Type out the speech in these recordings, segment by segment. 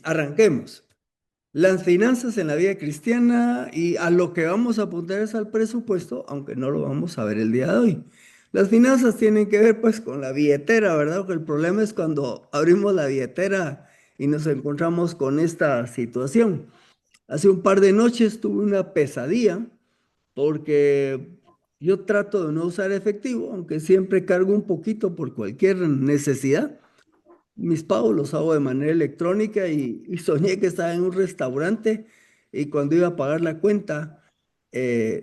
Arranquemos. Las finanzas en la vida cristiana y a lo que vamos a apuntar es al presupuesto, aunque no lo vamos a ver el día de hoy. Las finanzas tienen que ver pues con la billetera, ¿verdad? Porque el problema es cuando abrimos la billetera y nos encontramos con esta situación. Hace un par de noches tuve una pesadilla porque yo trato de no usar efectivo, aunque siempre cargo un poquito por cualquier necesidad. Mis pagos los hago de manera electrónica y soñé que estaba en un restaurante y cuando iba a pagar la cuenta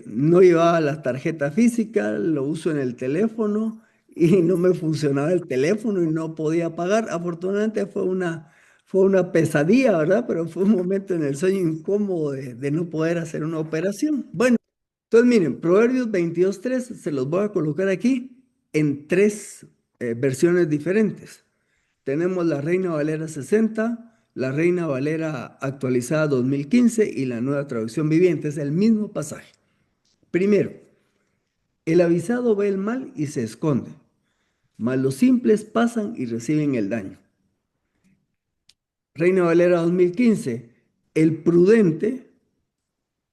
no llevaba la tarjeta física, lo uso en el teléfono y no me funcionaba el teléfono y no podía pagar. Afortunadamente fue una pesadilla, ¿verdad? Pero fue un momento en el sueño incómodo de no poder hacer una operación. Bueno, entonces miren, Proverbios 22:3 se los voy a colocar aquí en tres versiones diferentes. Tenemos la Reina Valera 60, la Reina Valera actualizada 2015 y la nueva traducción viviente. Es el mismo pasaje. Primero, el avisado ve el mal y se esconde, mas los simples pasan y reciben el daño. Reina Valera 2015, el prudente,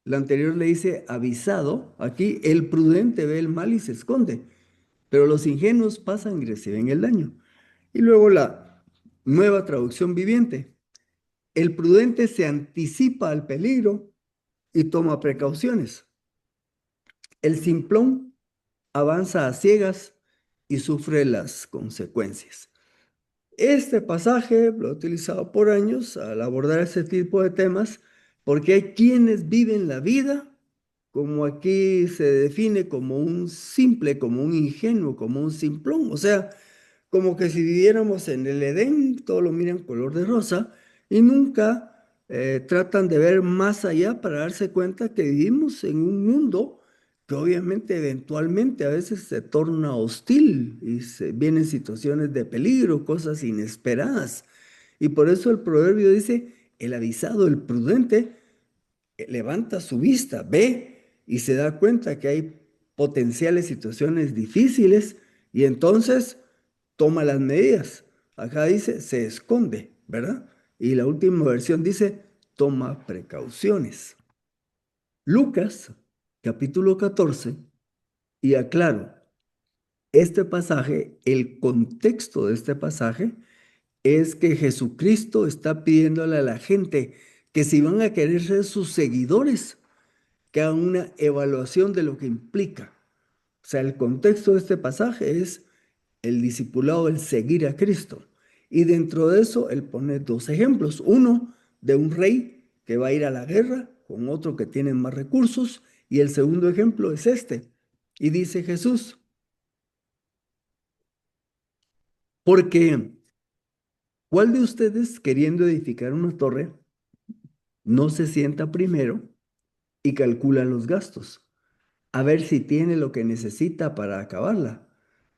la anterior le dice avisado, aquí el prudente ve el mal y se esconde, pero los ingenuos pasan y reciben el daño. Y luego la nueva traducción viviente. El prudente se anticipa al peligro y toma precauciones. El simplón avanza a ciegas y sufre las consecuencias. Este pasaje lo he utilizado por años al abordar este tipo de temas porque hay quienes viven la vida como aquí se define como un simple, como un ingenuo, como un simplón. O sea, como que si viviéramos en el Edén, todo lo miran color de rosa y nunca tratan de ver más allá para darse cuenta que vivimos en un mundo que obviamente eventualmente a veces se torna hostil y se vienen situaciones de peligro, cosas inesperadas. Y por eso el proverbio dice, el avisado, el prudente, levanta su vista, ve y se da cuenta que hay potenciales situaciones difíciles y entonces toma las medidas. Acá dice, se esconde, ¿verdad? Y la última versión dice, toma precauciones. Lucas, capítulo 14, y aclaro, este pasaje, el contexto de este pasaje es que Jesucristo está pidiéndole a la gente que si van a querer ser sus seguidores, que hagan una evaluación de lo que implica. O sea, el contexto de este pasaje es el discipulado, el seguir a Cristo. Y dentro de eso, él pone dos ejemplos. Uno de un rey que va a ir a la guerra con otro que tiene más recursos. Y el segundo ejemplo es este. Y dice Jesús, porque ¿cuál de ustedes queriendo edificar una torre no se sienta primero y calcula los gastos, a ver si tiene lo que necesita para acabarla?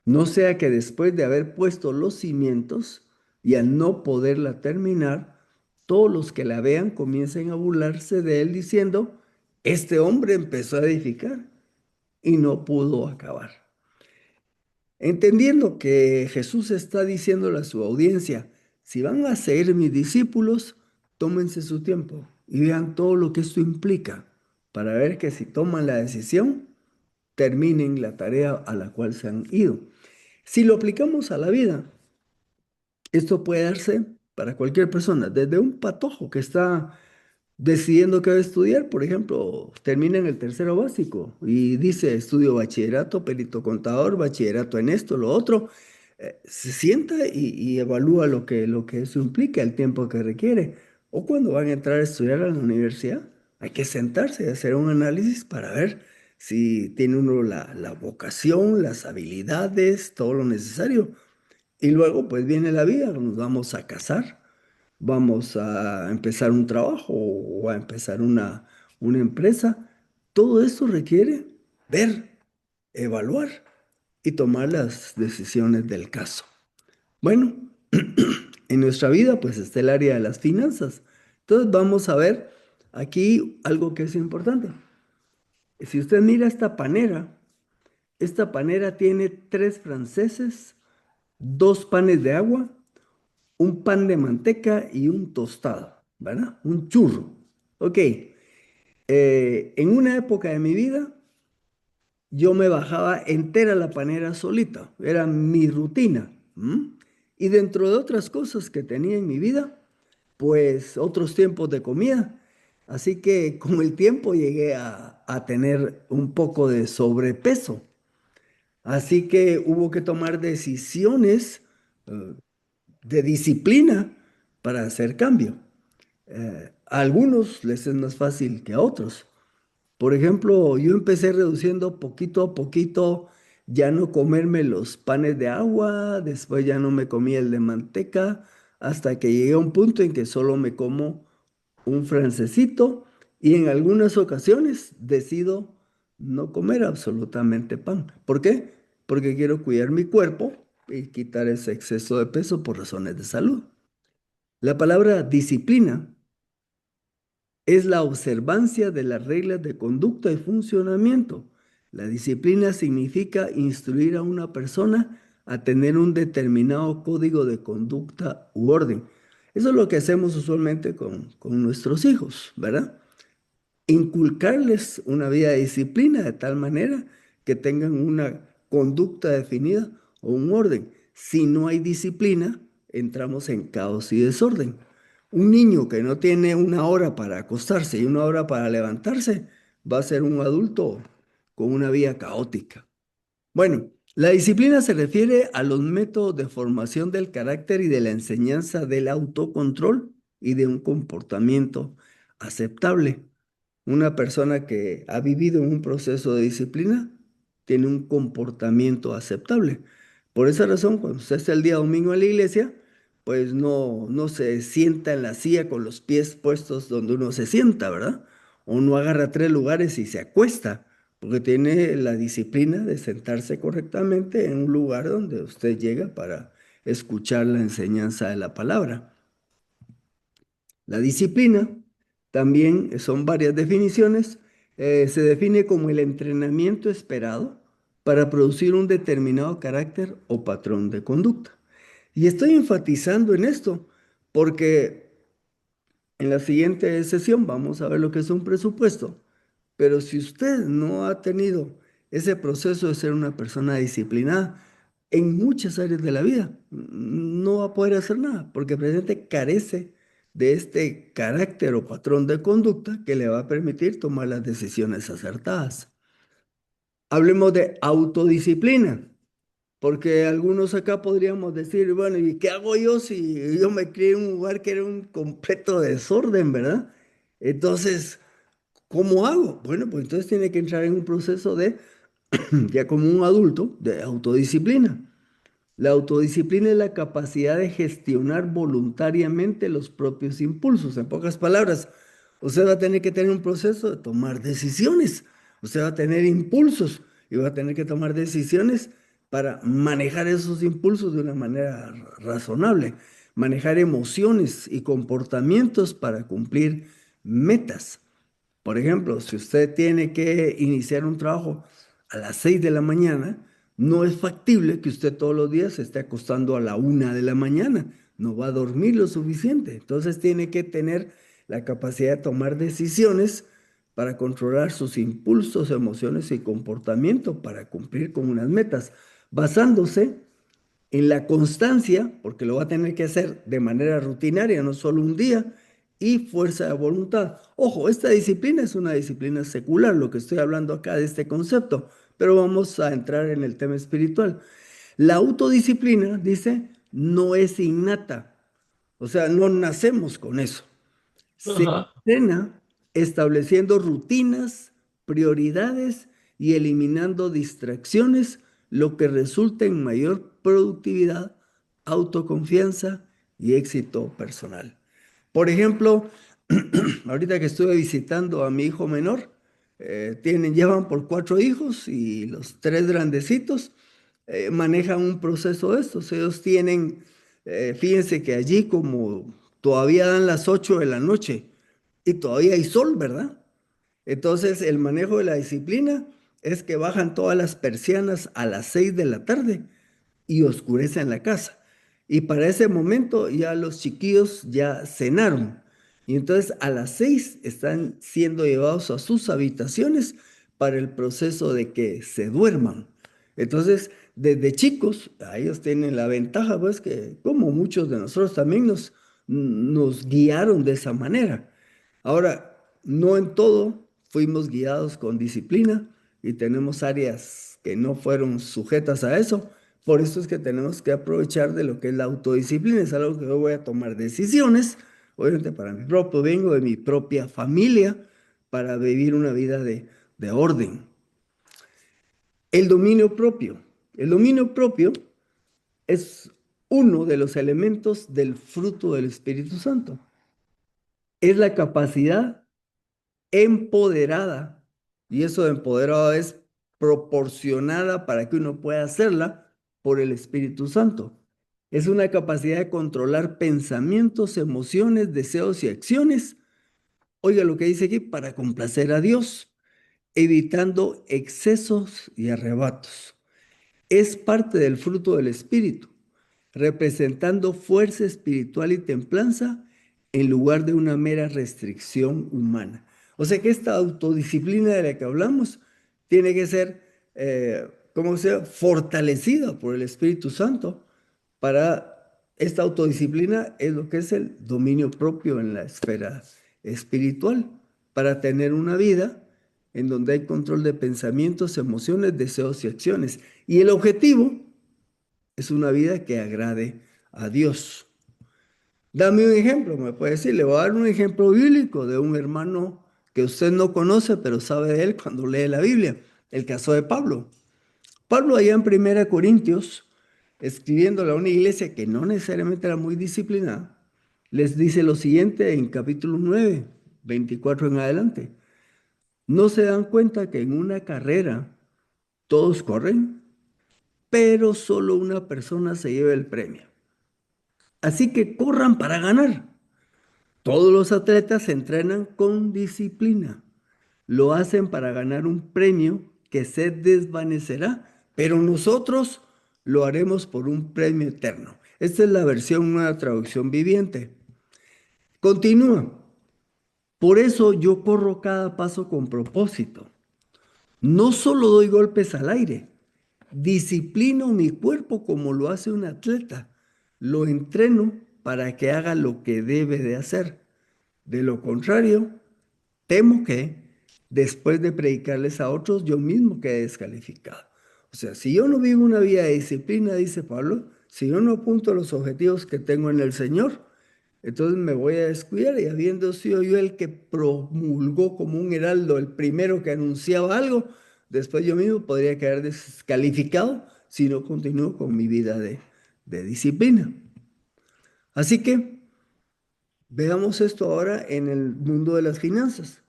No sea que después de haber puesto los cimientos y al no poderla terminar, todos los que la vean comiencen a burlarse de él diciendo, este hombre empezó a edificar y no pudo acabar. Entendiendo que Jesús está diciéndole a su audiencia, si van a ser mis discípulos, tómense su tiempo y vean todo lo que esto implica para ver que si toman la decisión, terminen la tarea a la cual se han ido. Si lo aplicamos a la vida, esto puede darse para cualquier persona, desde un patojo que está decidiendo qué va a estudiar, por ejemplo, termina en el tercero básico y dice estudio bachillerato, perito contador, bachillerato en esto, lo otro, se sienta y evalúa lo que eso implica, el tiempo que requiere. O cuando van a entrar a estudiar a la universidad, hay que sentarse y hacer un análisis para ver si tiene uno la vocación, las habilidades, todo lo necesario. Y luego pues viene la vida, nos vamos a casar, vamos a empezar un trabajo o a empezar una empresa. Todo esto requiere ver, evaluar y tomar las decisiones del caso. Bueno, en nuestra vida pues está el área de las finanzas. Entonces vamos a ver aquí algo que es importante. Si usted mira esta panera tiene tres franceses, dos panes de agua, un pan de manteca y un tostado, ¿verdad? Un churro. Ok, en una época de mi vida, yo me bajaba entera la panera solita, era mi rutina. ¿M? Y dentro de otras cosas que tenía en mi vida, pues otros tiempos de comida. Así que con el tiempo llegué a tener un poco de sobrepeso. Así que hubo que tomar decisiones eh, de disciplina para hacer cambio. A algunos les es más fácil que a otros. Por ejemplo, yo empecé reduciendo poquito a poquito, ya no comerme los panes de agua, después ya no me comía el de manteca, hasta que llegué a un punto en que solo me como un francesito y en algunas ocasiones decido no comer absolutamente pan. ¿Por qué? Porque quiero cuidar mi cuerpo y quitar ese exceso de peso por razones de salud. La palabra disciplina es la observancia de las reglas de conducta y funcionamiento. La disciplina significa instruir a una persona a tener un determinado código de conducta u orden. Eso es lo que hacemos usualmente con nuestros hijos, ¿verdad? Inculcarles una vida de disciplina de tal manera que tengan una conducta definida o un orden. Si no hay disciplina, entramos en caos y desorden. Un niño que no tiene una hora para acostarse y una hora para levantarse va a ser un adulto con una vida caótica. Bueno, la disciplina se refiere a los métodos de formación del carácter y de la enseñanza del autocontrol y de un comportamiento aceptable. Una persona que ha vivido en un proceso de disciplina tiene un comportamiento aceptable. Por esa razón, cuando usted está el día domingo en la iglesia, pues no se sienta en la silla con los pies puestos donde uno se sienta, ¿verdad? O no agarra tres lugares y se acuesta, porque tiene la disciplina de sentarse correctamente en un lugar donde usted llega para escuchar la enseñanza de la palabra. La disciplina también son varias definiciones. Se define como el entrenamiento esperado para producir un determinado carácter o patrón de conducta. Y estoy enfatizando en esto porque en la siguiente sesión vamos a ver lo que es un presupuesto. Pero si usted no ha tenido ese proceso de ser una persona disciplinada en muchas áreas de la vida, no va a poder hacer nada, porque presente carece de este carácter o patrón de conducta que le va a permitir tomar las decisiones acertadas. Hablemos de autodisciplina. Porque algunos acá podríamos decir, bueno, ¿y qué hago yo si yo me crié en un lugar que era un completo desorden, ¿verdad? Entonces, ¿cómo hago? Bueno, pues entonces tiene que entrar en un proceso de, ya como un adulto, de autodisciplina. La autodisciplina es la capacidad de gestionar voluntariamente los propios impulsos. En pocas palabras, usted va a tener que tener un proceso de tomar decisiones. Usted va a tener impulsos y va a tener que tomar decisiones para manejar esos impulsos de una manera razonable, manejar emociones y comportamientos para cumplir metas. Por ejemplo, si usted tiene que iniciar un trabajo a las 6 de la mañana, no es factible que usted todos los días se esté acostando a la 1 de la mañana. No va a dormir lo suficiente. Entonces tiene que tener la capacidad de tomar decisiones para controlar sus impulsos, emociones y comportamiento para cumplir con unas metas, basándose en la constancia, porque lo va a tener que hacer de manera rutinaria, no solo un día, y fuerza de voluntad. Ojo, esta disciplina es una disciplina secular, lo que estoy hablando acá de este concepto, pero vamos a entrar en el tema espiritual. La autodisciplina, dice, no es innata, o sea, no nacemos con eso. Se Ajá. entrena estableciendo rutinas, prioridades y eliminando distracciones, lo que resulta en mayor productividad, autoconfianza y éxito personal. Por ejemplo, ahorita que estuve visitando a mi hijo menor, llevan por 4 hijos y los tres grandecitos manejan un proceso de estos. Ellos tienen, fíjense que allí como todavía dan las 8 de la noche y todavía hay sol, ¿verdad? Entonces el manejo de la disciplina es que bajan todas las persianas a las 6 de la tarde y oscurecen la casa. Y para ese momento ya los chiquillos ya cenaron. Y entonces a las 6 están siendo llevados a sus habitaciones para el proceso de que se duerman. Entonces, desde chicos, a ellos tienen la ventaja, pues, que como muchos de nosotros también nos guiaron de esa manera. Ahora, no en todo fuimos guiados con disciplina y tenemos áreas que no fueron sujetas a eso. Por eso es que tenemos que aprovechar de lo que es la autodisciplina. Es algo que yo voy a tomar decisiones, obviamente para mi propio bien o de mi propia familia, para vivir una vida de orden. El dominio propio. El dominio propio es uno de los elementos del fruto del Espíritu Santo. Es la capacidad empoderada, y eso de empoderada es proporcionada para que uno pueda hacerla por el Espíritu Santo. Es una capacidad de controlar pensamientos, emociones, deseos y acciones. Oiga lo que dice aquí, para complacer a Dios, evitando excesos y arrebatos. Es parte del fruto del Espíritu, representando fuerza espiritual y templanza en lugar de una mera restricción humana. O sea que esta autodisciplina de la que hablamos tiene que ser, ¿cómo se fortalecida por el Espíritu Santo para esta autodisciplina es lo que es el dominio propio en la esfera espiritual, para tener una vida en donde hay control de pensamientos, emociones, deseos y acciones. Y el objetivo es una vida que agrade a Dios. Dame un ejemplo, me puede decir, le voy a dar un ejemplo bíblico de un hermano que usted no conoce, pero sabe de él cuando lee la Biblia, el caso de Pablo. Pablo allá en Primera Corintios, escribiéndole a una iglesia que no necesariamente era muy disciplinada, les dice lo siguiente en capítulo 9, 24 en adelante. ¿No se dan cuenta que en una carrera todos corren, pero solo una persona se lleva el premio? Así que corran para ganar. Todos los atletas se entrenan con disciplina. Lo hacen para ganar un premio que se desvanecerá, pero nosotros lo haremos por un premio eterno. Esta es la versión, nueva traducción viviente. Continúa. Por eso yo corro cada paso con propósito. No solo doy golpes al aire, disciplino mi cuerpo como lo hace un atleta. Lo entreno para que haga lo que debe de hacer. De lo contrario, temo que después de predicarles a otros, yo mismo quede descalificado. O sea, si yo no vivo una vida de disciplina, dice Pablo, si yo no apunto a los objetivos que tengo en el Señor, entonces me voy a descuidar y habiendo sido yo el que promulgó como un heraldo, el primero que anunciaba algo, después yo mismo podría quedar descalificado si no continúo con mi vida de disciplina. Así que veamos esto ahora en el mundo de las finanzas.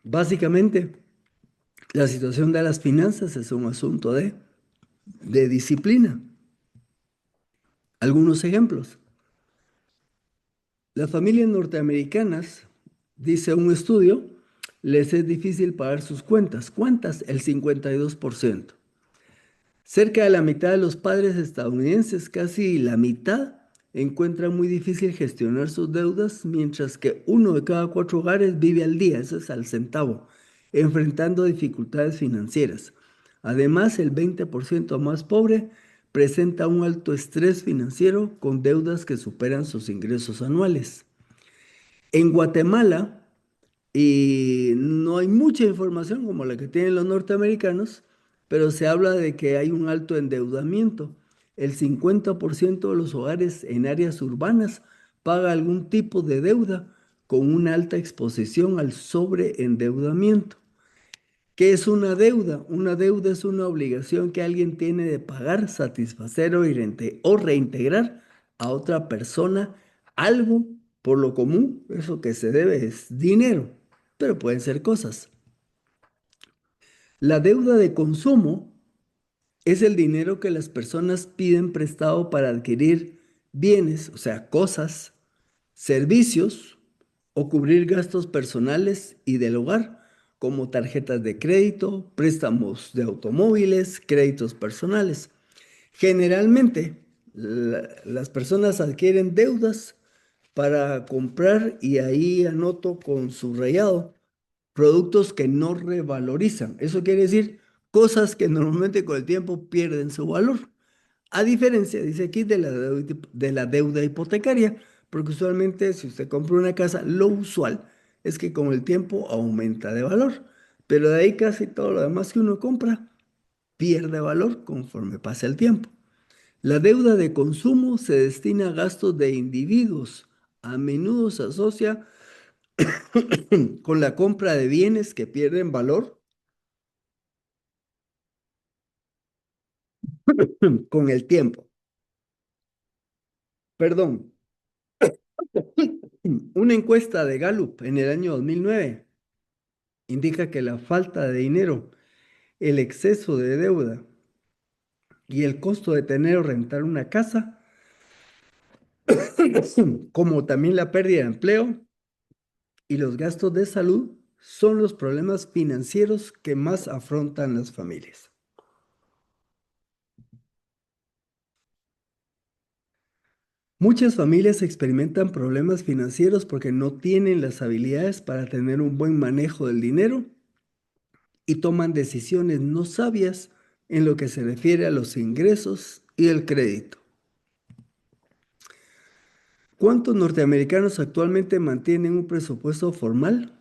Básicamente, la situación de las finanzas es un asunto de disciplina. Algunos ejemplos. Las familias norteamericanas, dice un estudio, les es difícil pagar sus cuentas. ¿Cuántas? El 52%. Cerca de la mitad de los padres estadounidenses, casi la mitad, encuentran muy difícil gestionar sus deudas, mientras que uno de cada 4 hogares vive al día, eso es al centavo, enfrentando dificultades financieras. Además, el 20% más pobre presenta un alto estrés financiero con deudas que superan sus ingresos anuales. En Guatemala, y no hay mucha información como la que tienen los norteamericanos, pero se habla de que hay un alto endeudamiento. El 50% de los hogares en áreas urbanas paga algún tipo de deuda con una alta exposición al sobreendeudamiento. ¿Qué es una deuda? Una deuda es una obligación que alguien tiene de pagar, satisfacer o reintegrar a otra persona algo por lo común. Eso que se debe es dinero, pero pueden ser cosas. La deuda de consumo es el dinero que las personas piden prestado para adquirir bienes, o sea, cosas, servicios o cubrir gastos personales y del hogar, como tarjetas de crédito, préstamos de automóviles, créditos personales. Generalmente, las personas adquieren deudas para comprar y ahí anoto con subrayado productos que no revalorizan. Eso quiere decir cosas que normalmente con el tiempo pierden su valor. A diferencia, dice aquí, de la deuda hipotecaria, porque usualmente si usted compra una casa, lo usual es que con el tiempo aumenta de valor, pero de ahí casi todo lo demás que uno compra pierde valor conforme pasa el tiempo. La deuda de consumo se destina a gastos de individuos. A menudo se asocia con la compra de bienes que pierden valor con el tiempo. Perdón, una encuesta de Gallup en el año 2009 indica que la falta de dinero, el exceso de deuda y el costo de tener o rentar una casa, como también la pérdida de empleo y los gastos de salud, son los problemas financieros que más afrontan las familias. Muchas familias experimentan problemas financieros porque no tienen las habilidades para tener un buen manejo del dinero y toman decisiones no sabias en lo que se refiere a los ingresos y el crédito. ¿Cuántos norteamericanos actualmente mantienen un presupuesto formal?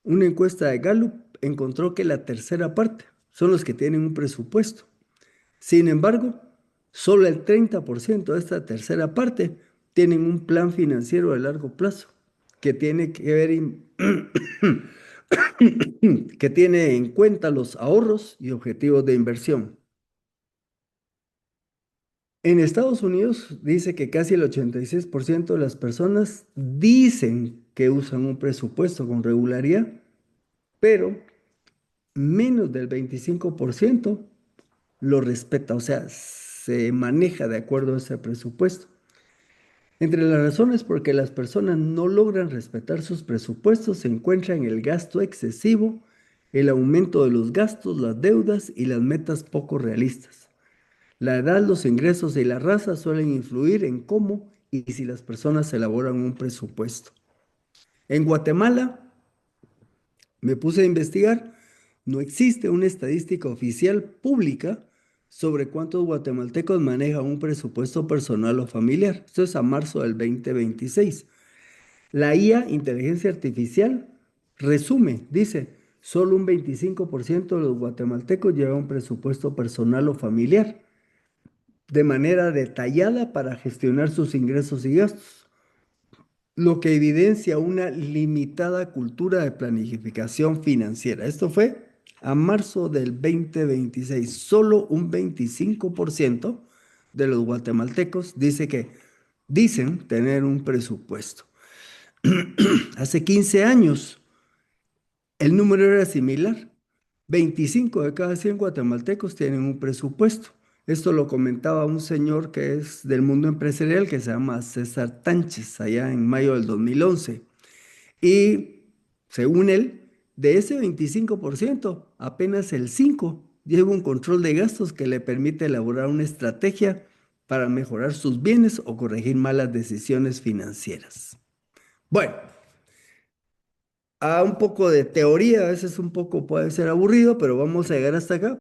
Una encuesta de Gallup encontró que la tercera parte son los que tienen un presupuesto. Sin embargo, solo el 30% de esta tercera parte tienen un plan financiero de largo plazo que tiene que ver que tiene en cuenta los ahorros y objetivos de inversión. En Estados Unidos dice que casi el 86% de las personas dicen que usan un presupuesto con regularidad, pero menos del 25% lo respeta, o sea, se maneja de acuerdo a ese presupuesto. Entre las razones por que las personas no logran respetar sus presupuestos se encuentran el gasto excesivo, el aumento de los gastos, las deudas y las metas poco realistas. La edad, los ingresos y la raza suelen influir en cómo y si las personas elaboran un presupuesto. En Guatemala, me puse a investigar, no existe una estadística oficial pública sobre cuántos guatemaltecos manejan un presupuesto personal o familiar. Esto es a marzo del 2026. La IA, inteligencia artificial, resume, dice, solo un 25% de los guatemaltecos lleva un presupuesto personal o familiar de manera detallada para gestionar sus ingresos y gastos, lo que evidencia una limitada cultura de planificación financiera. Esto fue a marzo del 2026. Solo un 25% de los guatemaltecos dicen tener un presupuesto. Hace 15 años el número era similar. 25 de cada 100 guatemaltecos tienen un presupuesto. Esto lo comentaba un señor que es del mundo empresarial que se llama César Tánchez, allá en mayo del 2011. Y según él, de ese 25%, apenas el 5% lleva un control de gastos que le permite elaborar una estrategia para mejorar sus bienes o corregir malas decisiones financieras. Bueno, a un poco de teoría, a veces un poco puede ser aburrido, pero vamos a llegar hasta acá